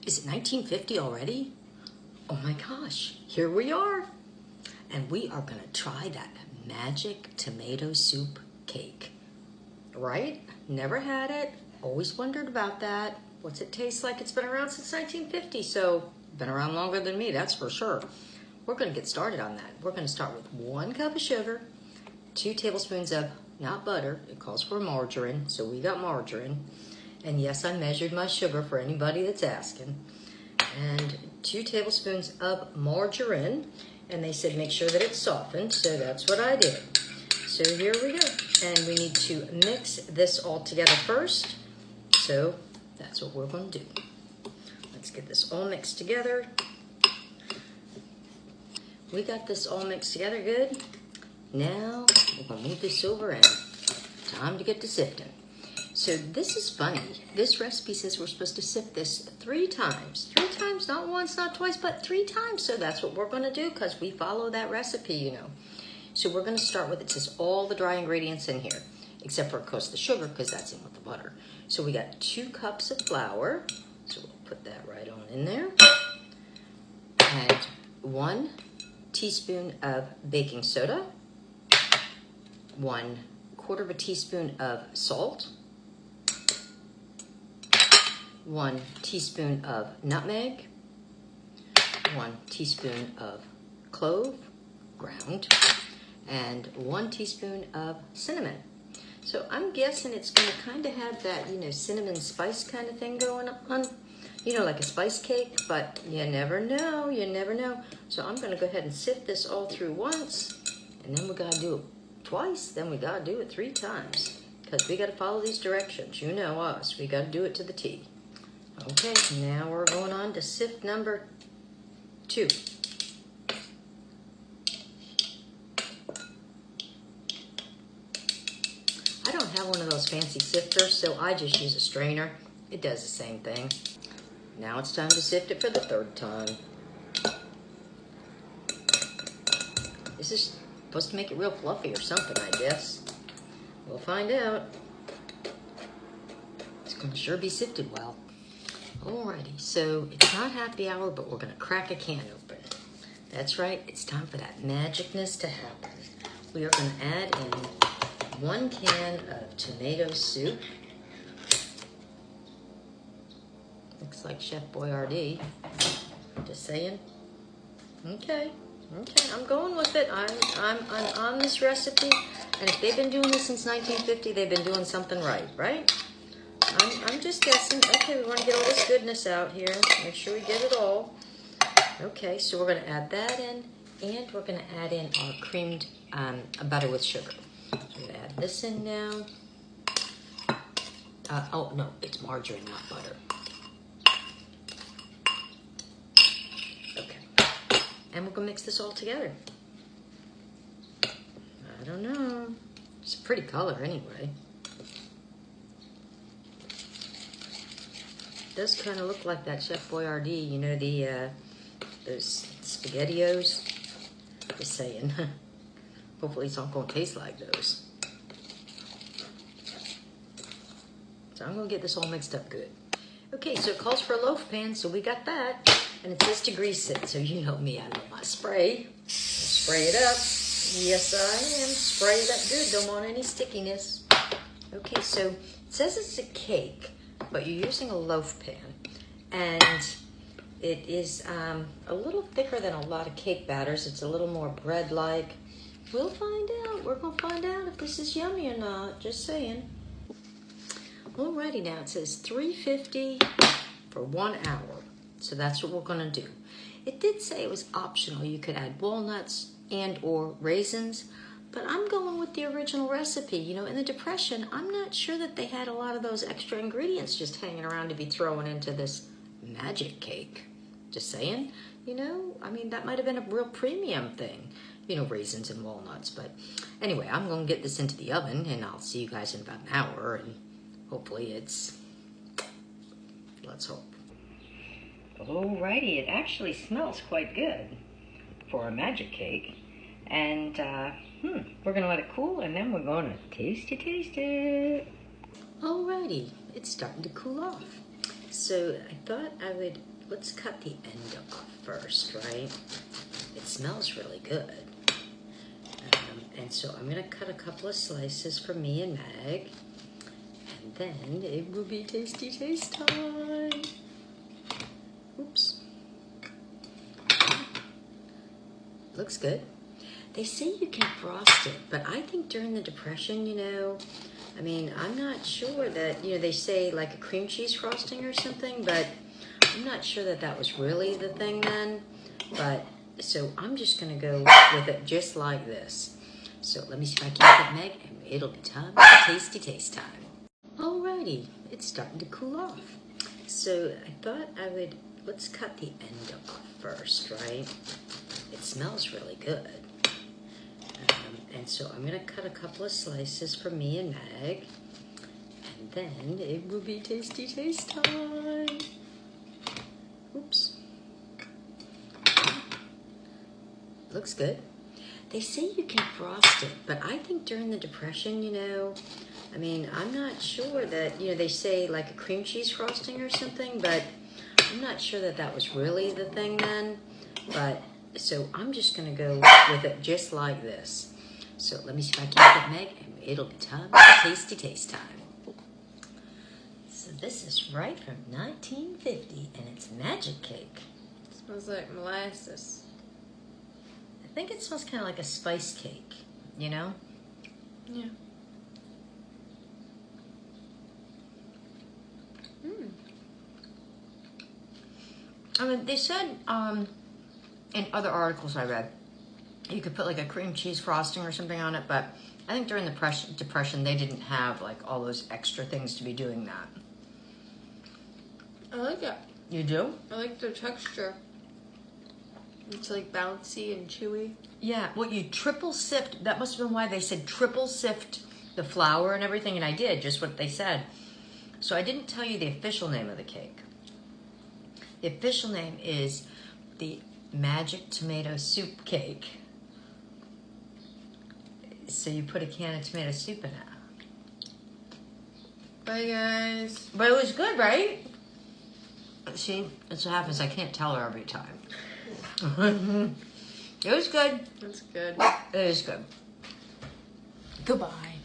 Is it 1950 already? Oh my gosh, here we are. And we are gonna try that magic tomato soup cake. Right? Never had it, always wondered about that. What's it taste like? It's been around since 1950, so been around longer than me, that's for sure. We're gonna get started on that. We're gonna start with 1 cup of sugar, 2 tablespoons of, not butter, it calls for margarine, so we got margarine. And yes, I measured my sugar for anybody that's asking. And 2 tablespoons of margarine, and they said make sure that it's softened, so that's what I did. So here we go, and we need to mix this all together first, so that's what we're going to do. Let's get this all mixed together. We got this all mixed together good. Now we're going to move this over and time to get to sifting. So this is funny. This recipe says we're supposed to sift this 3 times. 3 times, not once, not twice, but 3 times. So that's what we're going to do because we follow that recipe, you know. So we're going to start with, it says all the dry ingredients in here, except for, of course, the sugar because that's in with the butter. So we got 2 cups of flour. So we'll put that right on in there. And 1 teaspoon of baking soda. 1/4 teaspoon of salt. 1 teaspoon of nutmeg, 1 teaspoon of clove, ground, and 1 teaspoon of cinnamon. So I'm guessing it's going to kind of have that, you know, cinnamon spice kind of thing going on, you know, like a spice cake, but you never know, you never know. So I'm going to go ahead and sift this all through once, and then we got to do it twice, then we got to do it 3 times, because we got to follow these directions. You know us, we got to do it to the T. Okay, now we're going on to sift number 2. I don't have one of those fancy sifters, so I just use a strainer. It does the same thing. Now it's time to sift it for the 3rd time. This is supposed to make it real fluffy or something, I guess. We'll find out. It's going to sure be sifted well. Alrighty, so it's not happy hour, but we're going to crack a can open. That's right, it's time for that magicness to happen. We are going to add in 1 can of tomato soup. Looks like Chef Boyardee. Just saying. Okay, I'm going with it. I'm on this recipe, and if they've been doing this since 1950, they've been doing something right? I'm just guessing. Okay, we want to get all this goodness out here. Make sure we get it all. Okay, so we're going to add that in, and we're going to add in our creamed butter with sugar. So we're going to add this in now. Oh, no, it's margarine, not butter. Okay, and we're going to mix this all together. I don't know. It's a pretty color anyway. Does kind of look like that Chef Boyardee, you know, those SpaghettiOs. Just saying. Hopefully it's not going to taste like those. So I'm going to get this all mixed up good. Okay, so it calls for a loaf pan, so we got that. And it says to grease it, so you know me, I know my spray. Spray it up. Yes, I am. Spray it up good. Don't want any stickiness. Okay, so it says it's a cake, but you're using a loaf pan, and it is a little thicker than a lot of cake batters. It's a little more bread-like. We'll find out. We're going to find out if this is yummy or not. Just saying. Alrighty, now it says 350 for 1 hour. So that's what we're going to do. It did say it was optional. You could add walnuts and or raisins, but I'm going with the original recipe. You know, in the Depression, I'm not sure that they had a lot of those extra ingredients just hanging around to be thrown into this magic cake. Just saying, you know, I mean, that might have been a real premium thing, you know, raisins and walnuts. But anyway, I'm going to get this into the oven, and I'll see you guys in about an hour, and hopefully it's, let's hope. Alrighty, it actually smells quite good for a magic cake. And we're gonna let it cool, and then we're gonna taste it. Alrighty, it's starting to cool off. So I thought let's cut the end off first, right? It smells really good. And so I'm gonna cut a couple of slices for me and Meg. And then it will be tasty taste time. Oops. Looks good. They say you can frost it, but I think during the Depression, I mean, I'm not sure that, they say like a cream cheese frosting or something, but I'm not sure that that was really the thing then. But, so I'm just going to go with it just like this. So let me see if I can get Meg, and it'll be time for tasty taste time. Alrighty, it's starting to cool off. So I thought let's cut the end off first, right? It smells really good. And so I'm gonna cut a couple of slices for me and Meg. And then it will be tasty taste time. Oops. Looks good. They say you can frost it, but I think during the Depression, I mean, I'm not sure that, they say like a cream cheese frosting or something, but I'm not sure that that was really the thing then. But, so I'm just going to go with it just like this. So let me see if I can get Meg, and it'll be time for tasty taste time. So this is right from 1950, and it's magic cake. It smells like molasses. I think it smells kind of like a spice cake, Yeah. I mean, they said in other articles I read, you could put like a cream cheese frosting or something on it, but I think during the Depression they didn't have like all those extra things to be doing that. I like it. You do? I like the texture. It's like bouncy and chewy. Yeah, well, you triple sift. That must have been why they said triple sift the flour and everything, and I did, just what they said. So I didn't tell you the official name of the cake. The official name is the Magic Tomato Soup Cake. So you put a can of tomato soup in it. Bye, guys. But it was good, right? See, that's what happens. I can't tell her every time. It was good. That's good. It is good. Goodbye.